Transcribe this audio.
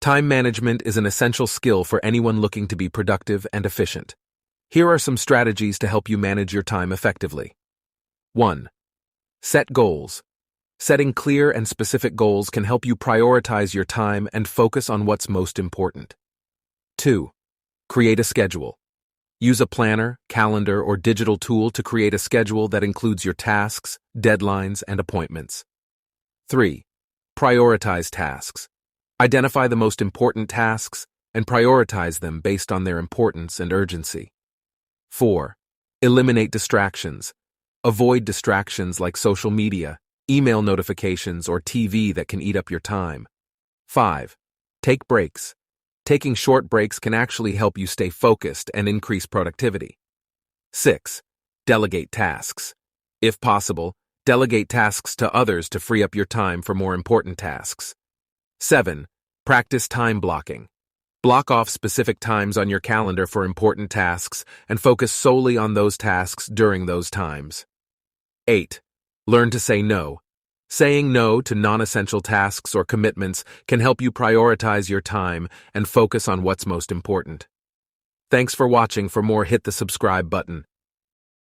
Time management is an essential skill for anyone looking to be productive and efficient. Here are some strategies to help you manage your time effectively. 1. Set goals. Setting clear and specific goals can help you prioritize your time and focus on what's most important. 2. Create a schedule. Use a planner, calendar, or digital tool to create a schedule that includes your tasks, deadlines, and appointments. 3. Prioritize tasks. Identify the most important tasks and prioritize them based on their importance and urgency. 4. Eliminate distractions. Avoid distractions like social media, email notifications, or TV that can eat up your time. 5. Take breaks. Taking short breaks can actually help you stay focused and increase productivity. 6. Delegate tasks. If possible, delegate tasks to others to free up your time for more important tasks. 7. Practice time blocking. Block off specific times on your calendar for important tasks and focus solely on those tasks during those times. 8. Learn to say no. Saying no to non-essential tasks or commitments can help you prioritize your time and focus on what's most important. Thanks for watching. For more, hit the subscribe button.